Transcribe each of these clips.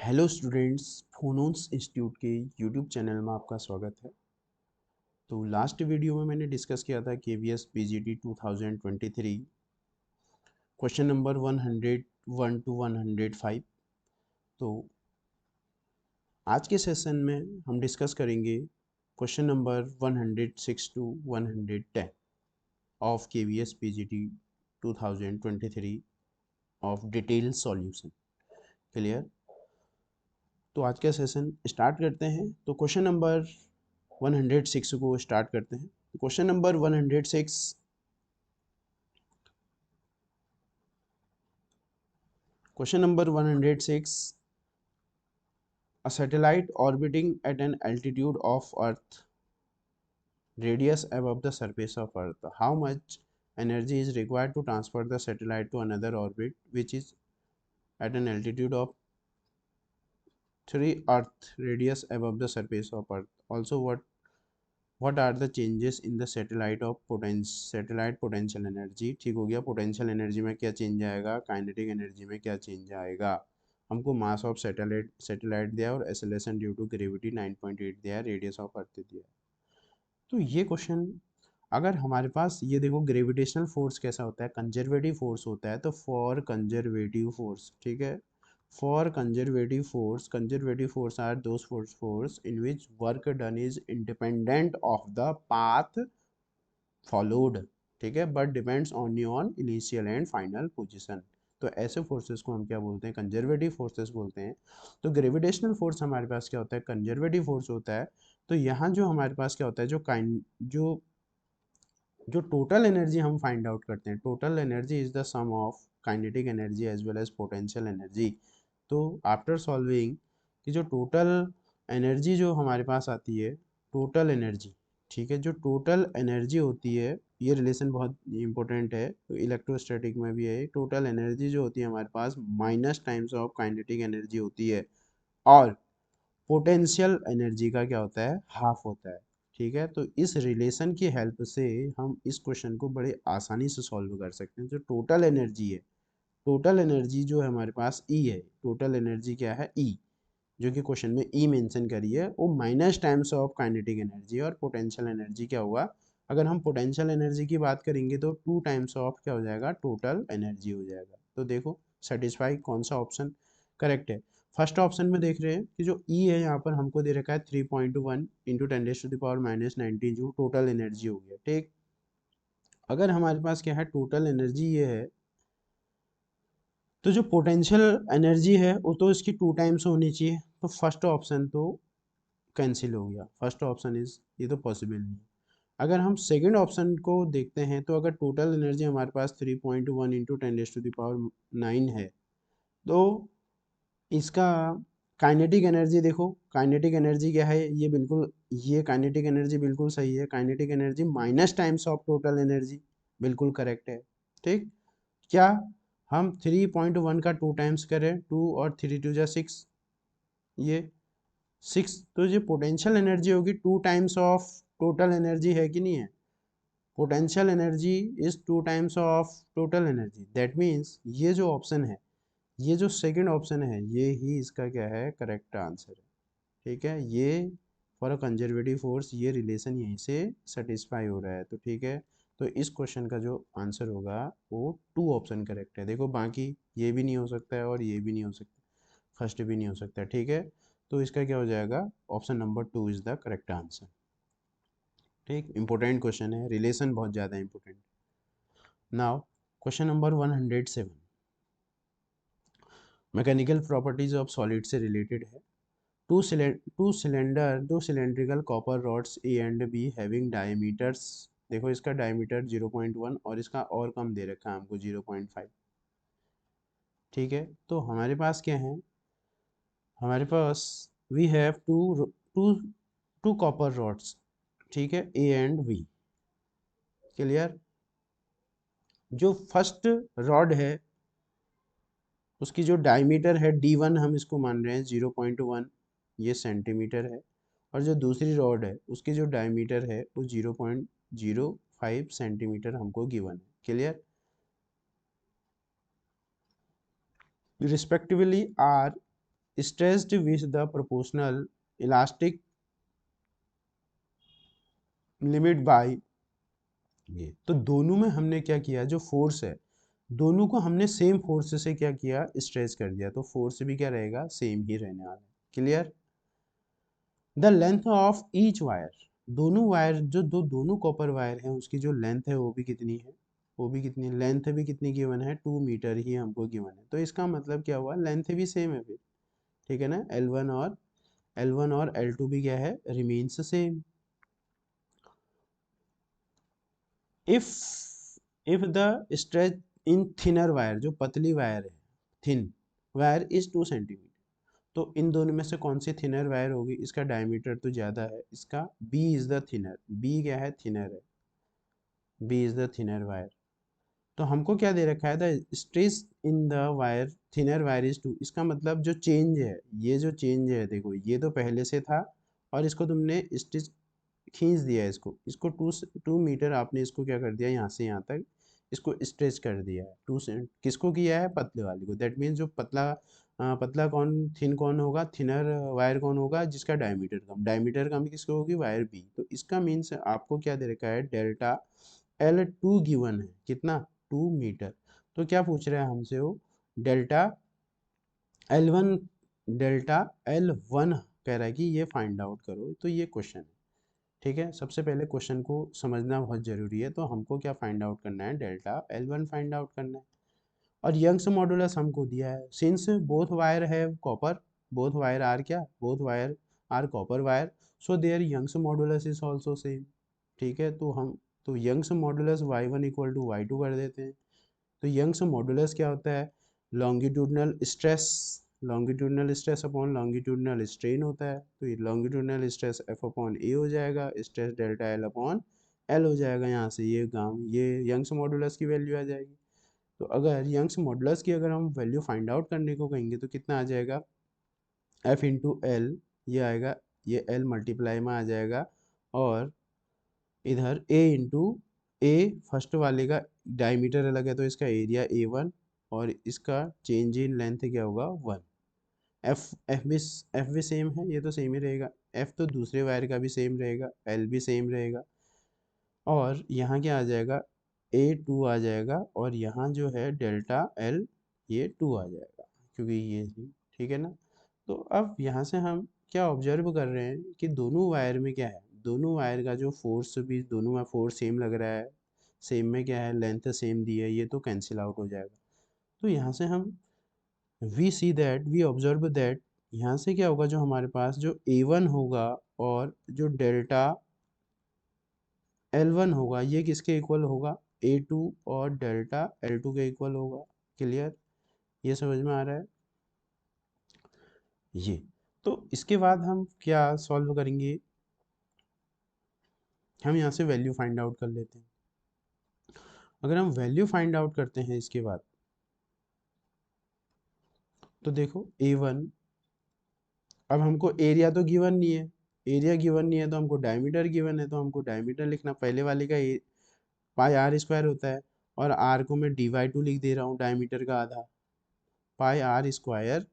Hello students, फोनोन्स institute के YouTube channel में आपका स्वागत है। तो लास्ट वीडियो में मैंने डिस्कस किया था KVS PGT 2023 question number 101 to 105। तो आज के सेशन में हम डिस्कस करेंगे question number 106 to 110 of KVS PGT 2023 of detail solution. Clear? तो आज का सेशन स्टार्ट करते हैं। तो क्वेश्चन नंबर 106 को स्टार्ट करते हैं। Question number 106, question number 106, a satellite orbiting at an altitude of earth radius above the surface of earth, how much energy is required to transfer the satellite to another orbit which is at an altitude of 3 earth radius above the surface of earth? Also, what are the changes in the satellite potential energy? ठीक हो गया। Potential energy में क्या change आएगा, kinetic energy में क्या change आएगा। हमको मास ऑफ सैटेलाइट दिया और एक्सेलरेशन ड्यू टू ग्रेविटी 9.8 दिया है, रेडियस ऑफ अर्थ दिया है। तो ये क्वेश्चन अगर हमारे पास ये देखो, ग्रेविटेशनल फोर्स कैसा होता है, कंजर्वेटिव फोर्स होता है। तो फॉर कंजर्वेटिव फोर्स, ठीक है, for conservative force are those force in which work done is independent of the path followed, ठीक है, but depends only on initial and final position। तो ऐसे फोर्सेस को हम क्या बोलते हैं, कंजर्वेटिव फोर्सेस बोलते हैं। तो ग्रेविटेशनल फोर्स हमारे पास क्या होता है, कंजर्वेटिव फोर्स होता है। तो यहाँ जो हमारे पास क्या होता है, जो जो टोटल एनर्जी हम फाइंड आउट करते हैं, total energy is the sum of kinetic energy as well as potential energy. तो आफ्टर सॉल्विंग कि जो टोटल एनर्जी जो हमारे पास आती है, टोटल एनर्जी, ठीक है, जो टोटल एनर्जी होती है, ये रिलेशन बहुत इंपॉर्टेंट है, तो इलेक्ट्रोस्टैटिक में भी है। टोटल एनर्जी जो होती है हमारे पास minus times of kinetic energy होती है, और पोटेंशियल एनर्जी का क्या होता है, हाफ होता है। ठीक है, तो इस रिलेशन की हेल्प से हम इस क्वेश्चन को बड़े आसानी से सॉल्व कर सकते हैं। जो टोटल एनर्जी है, टोटल एनर्जी जो है हमारे पास ई है, टोटल एनर्जी क्या है, ई, जो कि क्वेश्चन में ई मेंशन करी है, वो minus times of kinetic energy. और पोटेंशियल एनर्जी क्या हुआ, अगर हम पोटेंशियल एनर्जी की बात करेंगे तो 2 टाइम्स ऑफ क्या हो जाएगा, टोटल एनर्जी हो जाएगा। तो देखो सेटिस्फाई कौन सा ऑप्शन करेक्ट है। फर्स्ट ऑप्शन में देख रहे हैं कि जो ई है यहाँ पर हमको दे रखा है 3.1 इंटू 10⁻⁻⁻⁹ जूल टोटल एनर्जी हो गया। ठीक, अगर हमारे पास क्या है, टोटल एनर्जी ये है, तो जो पोटेंशियल एनर्जी है वो तो इसकी 2 टाइम्स होनी चाहिए। तो फर्स्ट ऑप्शन तो कैंसिल हो गया, फर्स्ट ऑप्शन इज, ये तो पॉसिबल नहीं है। अगर हम सेकंड ऑप्शन को देखते हैं, तो अगर टोटल एनर्जी हमारे पास 3.1 इंटू 10⁻⁹ है, तो इसका काइनेटिक एनर्जी देखो, काइनेटिक एनर्जी क्या है, ये बिल्कुल, ये काइनेटिक एनर्जी बिल्कुल सही है। Kinetic energy minus times of total energy, बिल्कुल करेक्ट है। ठीक, क्या हम 3.1 का 2 टाइम्स करें, 2 और 3 टू जा 6, ये 6, तो ये पोटेंशियल एनर्जी होगी 2 टाइम्स ऑफ टोटल एनर्जी, है कि नहीं है। Potential energy is 2 times of total energy, that means ये जो ऑप्शन है, ये जो सेकंड ऑप्शन है, ये ही इसका क्या है, करेक्ट आंसर है। ठीक है, ये फॉर अ कंजर्वेटिव फोर्स, ये रिलेशन यहीं से सेटिस्फाई हो रहा है। तो ठीक है, तो इस क्वेश्चन का जो आंसर होगा वो 2 ऑप्शन करेक्ट है। देखो बाकी ये भी नहीं हो सकता है और ये भी नहीं हो सकता, फर्स्ट भी नहीं हो सकता। ठीक है, तो इसका क्या हो जाएगा, option number 2 is the correct answer. ठीक, इंपॉर्टेंट क्वेश्चन है, रिलेशन बहुत ज़्यादा important. Now question number 107, mechanical properties of solid से रिलेटेड है। दो cylindrical copper rods A and be having diameters, देखो इसका डायमीटर 0.1 और इसका और कम दे रखा है हमको 0.5। ठीक है, तो हमारे पास क्या है, हमारे पास we have two two copper rods, ठीक है, ए एंड बी। क्लियर, जो फर्स्ट रॉड है उसकी जो डायमीटर है D1, हम इसको मान रहे हैं 0.1, ये सेंटीमीटर है। और जो दूसरी रॉड है उसकी जो डायमीटर है वो 0.05 सेंटीमीटर हमको गिवन है। Clear, respectively are stressed with the proportional elastic limit by ये। तो दोनों में हमने क्या किया, जो फोर्स है दोनों को हमने सेम फोर्स से क्या किया, स्ट्रेच कर दिया, तो फोर्स भी क्या रहेगा, सेम ही रहने वाला है। Clear. The length of each wire, दोनों वायर जो दोनों कॉपर वायर हैं उसकी जो लेंथ है वो भी कितनी है, वो भी कितनी लेंथ भी कितनी गिवन है, 2 मीटर ही हमको गिवन है। तो इसका मतलब क्या हुआ, लेंथ भी सेम है फिर, ठीक है ना। L1 और L2 भी क्या है, remains same. If if the stretch in thinner wire, जो पतली वायर है, थिन वायर इज 2 सेंटीमीटर, तो इन दोनों में से कौन सी थिनर वायर होगी, इसका डायमीटर तो ज़्यादा है, इसका B is the thinner, B क्या है, थिनर है, B is the thinner wire. तो हमको क्या दे रखा है, the stress in the wire thinner wire is 2, इसका मतलब जो चेंज है, ये जो चेंज है देखो, ये तो पहले से था और इसको तुमने स्टिच खींच दिया है, इसको 2 मीटर आपने इसको क्या कर दिया, यहाँ से यहाँ तक इसको स्ट्रेच कर दिया है, टू से किसको किया है, पतले वाले को। दैट मीन्स जो पतला कौन, थिन कौन होगा, थिनर वायर कौन होगा, जिसका डायमीटर कम किसको होगी, वायर बी। तो इसका मीन्स आपको क्या दे रखा है, डेल्टा L2 गिवन है, कितना, 2 मीटर। तो क्या पूछ रहा है हमसे वो, डेल्टा L1, डेल्टा L1 कह रहा है कि ये फाइंड आउट करो, तो ये क्वेश्चन है, ठीक है। सबसे पहले क्वेश्चन को समझना बहुत जरूरी है। तो हमको क्या फाइंड आउट करना है, डेल्टा L1 फाइंड आउट करना है। और यंग्स मॉडुलस हमको दिया है, सिंस बोथ वायर है कॉपर, बोथ वायर आर क्या, both wire are copper wire, so their Young's modulus is also same, ठीक है। तो Young's modulus y1 equal to y2 कर देते हैं। तो यंग्स मॉडुलस क्या होता है, longitudinal stress, longitudinal stress upon longitudinal strain होता है। तो ये लॉन्गिट्यूडनल स्ट्रेस F अपॉन ए हो जाएगा, stress delta L upon L हो जाएगा। यहाँ से ये यंग्स मॉडुलस की वैल्यू आ जाएगी। तो अगर यंग्स मॉडुलस की अगर हम वैल्यू फाइंड आउट करने को कहेंगे तो कितना आ जाएगा, F इंटू एल, ये आएगा, ये L मल्टीप्लाई में आ जाएगा, और इधर A इंटू ए, फर्स्ट वाले का डायमीटर अलग है तो इसका एरिया A1, और इसका चेंज इन लेंथ क्या होगा, 1। एफ भी सेम है, ये तो सेम ही रहेगा, एफ तो दूसरे वायर का भी सेम रहेगा, एल भी सेम रहेगा, और यहाँ क्या आ जाएगा, A2 आ जाएगा, और यहाँ जो है डेल्टा L, ये 2 आ जाएगा, क्योंकि ये ही, ठीक है ना। तो अब यहाँ से हम क्या ऑब्जर्व कर रहे हैं कि दोनों वायर में क्या है, दोनों वायर का जो फोर्स भी, दोनों में फोर्स सेम लग रहा है, सेम में क्या है, लेंथ सेम दी है, ये तो कैंसिल आउट हो जाएगा। तो यहाँ से हम वी ऑब्जर्व दैट, यहाँ से क्या होगा, जो हमारे पास जो A1 होगा और जो डेल्टा L1 होगा, ये किसके इक्वल होगा, A2 और डेल्टा L2 के इक्वल होगा। क्लियर, ये समझ में आ रहा है ये। तो इसके बाद हम क्या सॉल्व करेंगे, हम यहाँ से वैल्यू फाइंड आउट कर लेते हैं। अगर हम वैल्यू फाइंड आउट करते हैं इसके बाद, तो देखो A1, अब हमको एरिया तो गिवन नहीं है, एरिया गिवन नहीं है तो हमको डायमीटर गिवन है, तो हमको डायमीटर लिखना, पहले वाले का पाई आर स्क्वायर होता है, और आर को मैं dy2 लिख दे रहा हूँ, डायमीटर का आधा, पाई आर स्क्वायर,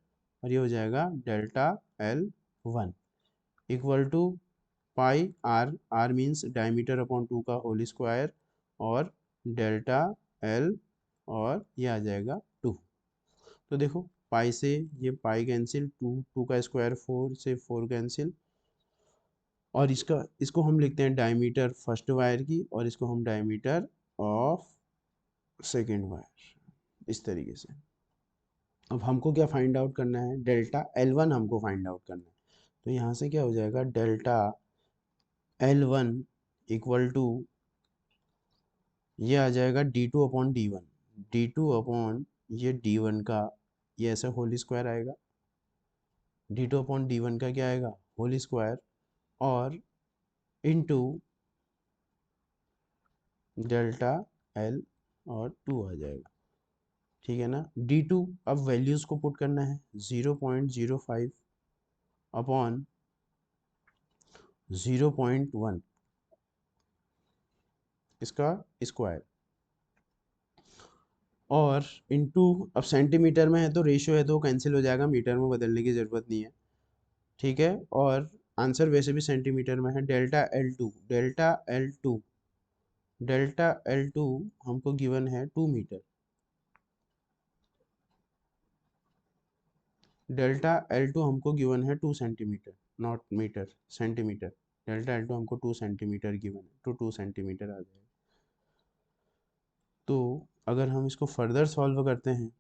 और ये हो जाएगा delta L1 equal to pi r, r means diameter upon 2 का होल स्क्वायर, और डेल्टा L, और ये आ जाएगा 2। तो देखो पाई से ये पाई कैंसिल, 2 का स्क्वायर 4 से 4 कैंसिल, और इसको हम लिखते हैं डायमीटर फर्स्ट वायर की, और इसको हम डायमीटर ऑफ सेकेंड वायर, इस तरीके से। अब हमको क्या फाइंड आउट करना है, डेल्टा L1 हमको फाइंड आउट करना है। तो यहाँ से क्या हो जाएगा, डेल्टा L1 इक्वल टू, ये आ जाएगा D2 upon D1, D2 upon ये D1 का, ये ऐसा होल स्क्वायर आएगा, D2 अपॉन D1 का क्या आएगा, होल स्क्वायर, और इनटू डेल्टा L, और 2 आ जाएगा, ठीक है ना। D2 अब वैल्यूज़ को पुट करना है, 0.05 अपॉन 0.1, इसका स्क्वायर, और इनटू, अब सेंटीमीटर में है तो रेशियो है तो कैंसिल हो जाएगा, मीटर में बदलने की ज़रूरत नहीं है, ठीक है। और आंसर वैसे भी सेंटीमीटर में है। डेल्टा L2 हमको गिवन है 2 मीटर। डेल्टा L2 हमको गिवन है 2 centimetre, not metre, centimetre. Delta L2 हमको 2 सेंटीमीटर गिवन है, तो 2 सेंटीमीटर आ जाएगा। तो अगर हम इसको फर्दर सॉल्व करते हैं,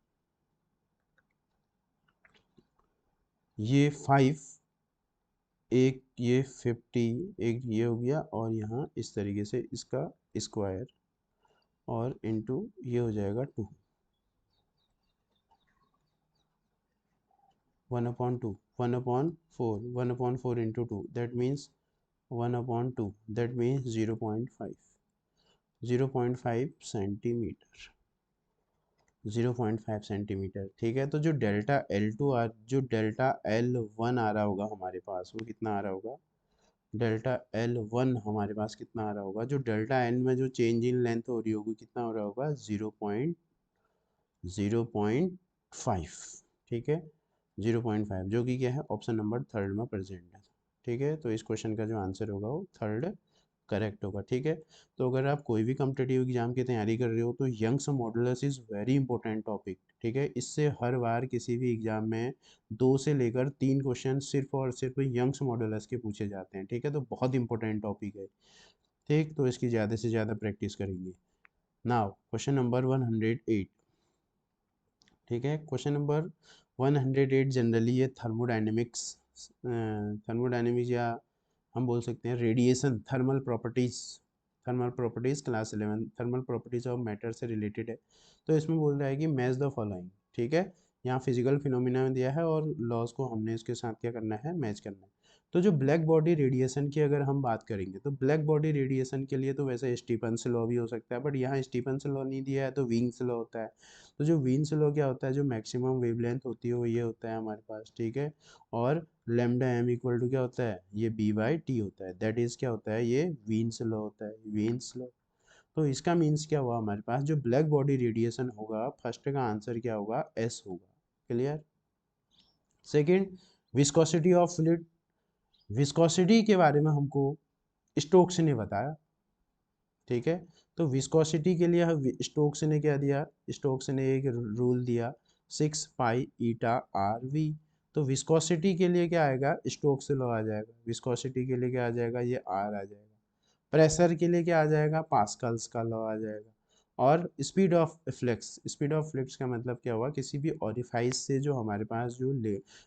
ये 5, एक ये 50, एक ये हो गया, और यहाँ इस तरीके से इसका स्क्वायर, और इनटू ये हो जाएगा 2, 1/2, 1/4, 1/4 into 2, that means 1/2, that means 0.5, 0.5 centimetre, 0.5 centimetre, ठीक है। तो जो डेल्टा L1 आ रहा होगा हमारे पास, वो कितना आ रहा होगा, डेल्टा L1 हमारे पास कितना आ रहा होगा, जो डेल्टा N में जो चेंज इन लेंथ हो रही होगी, कितना हो रहा होगा, 0.5, ठीक है, 0.5, जो कि क्या है, ऑप्शन नंबर थर्ड में प्रेजेंट है, ठीक है। तो इस क्वेश्चन का जो आंसर होगा वो थर्ड करेक्ट होगा, ठीक है। तो अगर आप कोई भी कॉम्पिटिटिव एग्जाम की तैयारी कर रहे हो तो Young's modulus is very important topic, ठीक है। इससे हर बार किसी भी एग्जाम में 2 से लेकर 3 क्वेश्चन सिर्फ और सिर्फ यंग्स मॉडुलस के पूछे जाते हैं, ठीक है। तो बहुत इंपॉर्टेंट टॉपिक है, ठीक। तो इसकी ज़्यादा से ज़्यादा प्रैक्टिस करेंगे। नाउ क्वेश्चन नंबर 108, ठीक है। क्वेश्चन नंबर 108 जनरली ये थर्मोडायनेमिक्स या हम बोल सकते हैं radiation, thermal properties class 11 thermal properties of matter से रिलेटेड है। तो इसमें बोल रहा है कि मैच द फॉलोइंग, ठीक है। यहाँ फिजिकल फिनोमिना में दिया है और लॉज को हमने इसके साथ क्या करना है, मैच करना है। तो जो ब्लैक बॉडी रेडिएशन की अगर हम बात करेंगे, तो ब्लैक बॉडी रेडिएशन के लिए तो वैसे स्टीफेंस लॉ भी हो सकता है, बट यहाँ स्टीफेंस लॉ नहीं दिया है, तो विंग्स लॉ होता है। तो जो विंग्स लॉ क्या होता है, जो मैक्सिमम वेवलेंथ होती है वो ये होता है हमारे पास, ठीक है। और लेमडा एम इक्वल टू क्या होता है, ये B/T होता है, दैट इज क्या होता है, ये वीन्स लॉ होता है, वीन्स लॉ। तो इसका मीन्स क्या हुआ, हमारे पास जो ब्लैक बॉडी रेडिएशन होगा, फर्स्ट का आंसर क्या होगा, S होगा, clear. Second, viscosity of fluid, viscosity के बारे में हमको स्टोक्स ने बताया, ठीक है। तो विस्कोसिटी के लिए स्टोक्स ने क्या दिया, स्टोक्स ने एक रूल दिया, 6π∗RV। तो विस्कोसिटी के लिए क्या आएगा, स्टोक्स लॉ आ जाएगा। विस्कोसिटी के लिए क्या आ जाएगा, ये R आ जाएगा। प्रेशर के लिए क्या आ जाएगा, पास्कल्स का लॉ आ जाएगा। और स्पीड ऑफ फ्लक्स का मतलब क्या हुआ, किसी भी ऑरिफाइस से जो हमारे पास जो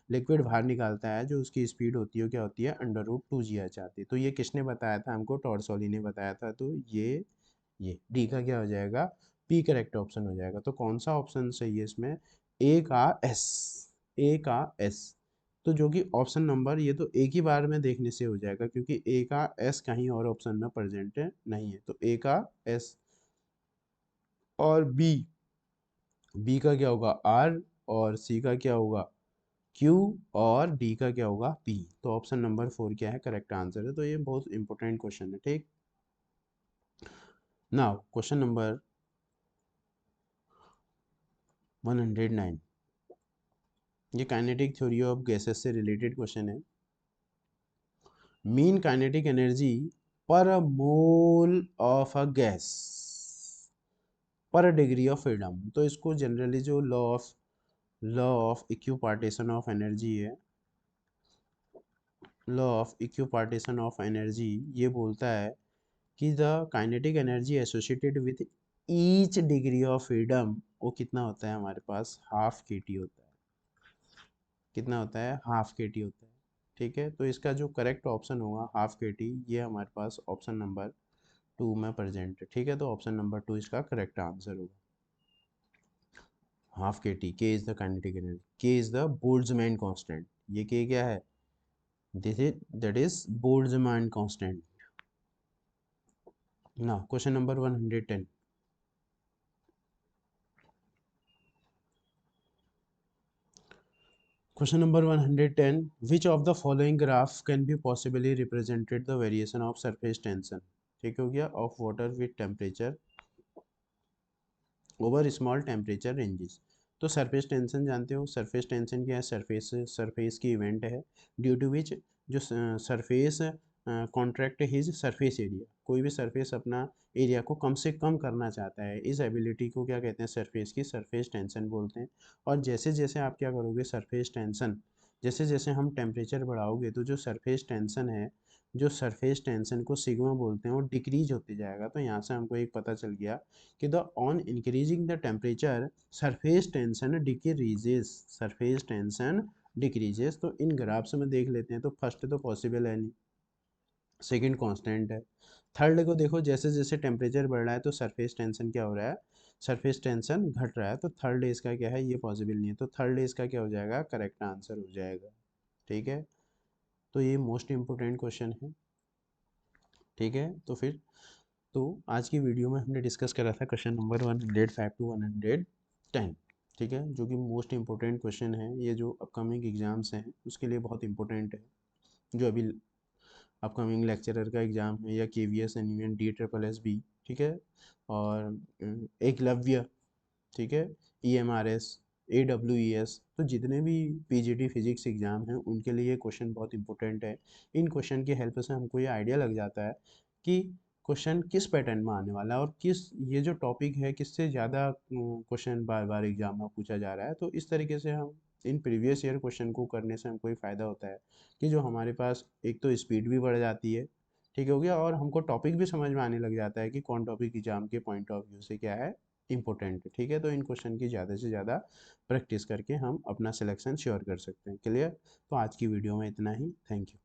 लिक्विड बाहर निकालता है, जो उसकी स्पीड होती है क्या होती है, √2gh आती है। तो ये किसने बताया था हमको, टॉर्सोली ने बताया था। तो ये डी का क्या हो जाएगा, पी करेक्ट ऑप्शन हो जाएगा। तो कौन सा ऑप्शन सही है इसमें, ए का एस। तो जो कि ऑप्शन नंबर, ये तो एक ही बार में देखने से हो जाएगा, क्योंकि ए का एस कहीं और ऑप्शन में प्रेजेंट नहीं है। तो ए का एस, और बी का क्या होगा, आर, और सी का क्या होगा, क्यू, और डी का क्या होगा, पी। तो ऑप्शन नंबर 4 क्या है, करेक्ट आंसर है। तो ये बहुत इंपॉर्टेंट क्वेश्चन है, ठीक। नाउ क्वेश्चन नंबर 109, ये काइनेटिक थ्योरी ऑफ गैसेस से रिलेटेड क्वेश्चन है। मीन काइनेटिक एनर्जी पर मोल ऑफ अ गैस पर डिग्री ऑफ फ्रीडम। तो इसको जनरली जो law of equipartition of energy है, law of equipartition of energy ये बोलता है कि the kinetic energy associated with each degree of freedom, वो कितना होता है हमारे पास, ½ kT होता है। कितना होता है, ½ kT होता है, ठीक है। तो इसका जो करेक्ट ऑप्शन होगा ½ kT, ये हमारे पास ऑप्शन नंबर 2 में प्रेजेंट है, ठीक है। तो ऑप्शन नंबर 2 इसका करेक्ट आंसर होगा, ½ kT। K is the kinetic energy, K is the Boltzmann constant. ये के क्या है, this is that is Boltzmann constant. ना question number 110, question number 110, which of the following graph can be possibly represented the variation of surface tension, ठीक हो गया, of water with temperature over small temperature ranges. तो surface tension जानते हो, surface tension क्या है, surface की event है ड्यू टू विच जो surface contract his surface area, कोई भी सरफेस अपना एरिया को कम से कम करना चाहता है, इस एबिलिटी को क्या कहते हैं, सरफेस की सरफेस टेंशन बोलते हैं। और जैसे जैसे आप क्या करोगे, सरफेस टेंशन, जैसे जैसे हम टेम्परेचर बढ़ाओगे तो जो सरफेस टेंशन है, जो सरफेस टेंशन को सिग्मा बोलते हैं, वो डिक्रीज होते जाएगा। तो यहाँ से हमको एक पता चल गया कि the on increasing the temperature surface tension decreases, surface tension decreases. तो इन ग्राफ्स में देख लेते हैं, तो फर्स्ट तो पॉसिबल है नहीं, सेकंड कांस्टेंट है। थर्ड को देखो, जैसे जैसे टेम्परेचर बढ़ रहा है तो सरफेस टेंशन क्या हो रहा है, सरफेस टेंशन घट रहा है। तो थर्ड डेज का क्या है, ये पॉसिबल नहीं है, तो थर्ड डेज का क्या हो जाएगा, करेक्ट आंसर हो जाएगा। ठीक है, तो ये मोस्ट इंपोर्टेंट क्वेश्चन है। ठीक है, तो फिर तो आज की वीडियो में हमने डिस्कस करा था क्वेश्चन नंबर 105 टू 110। ठीक है, जो कि मोस्ट इंपॉर्टेंट क्वेश्चन है, ये जो अपकमिंग एग्जाम्स हैं उसके लिए बहुत इंपॉर्टेंट है। जो अभी अपकमिंग लेक्चरर का एग्ज़ाम है, या KVS NUN DSSS, ठीक है, और एकलव्य, ठीक है, EMRS, AWES, तो जितने भी PGT फिजिक्स एग्ज़ाम हैं उनके लिए ये क्वेश्चन बहुत इंपॉर्टेंट है। इन क्वेश्चन की हेल्प से हमको ये आइडिया लग जाता है कि क्वेश्चन किस पैटर्न में आने वाला है, और किस, ये जो टॉपिक है किससे ज़्यादा क्वेश्चन बार बार एग्जाम में पूछा जा रहा है। तो इस तरीके से हम इन प्रीवियस ईयर क्वेश्चन को करने से हमको ये फ़ायदा होता है कि जो हमारे पास एक तो स्पीड भी बढ़ जाती है, ठीक हो गया, और हमको टॉपिक भी समझ में आने लग जाता है कि कौन टॉपिक एग्जाम के पॉइंट ऑफ व्यू से क्या है, इम्पोर्टेंट। ठीक है, तो इन क्वेश्चन की ज़्यादा से ज़्यादा प्रैक्टिस करके हम अपना सिलेक्शन श्योर कर सकते हैं। क्लियर, तो आज की वीडियो में इतना ही, थैंक यू।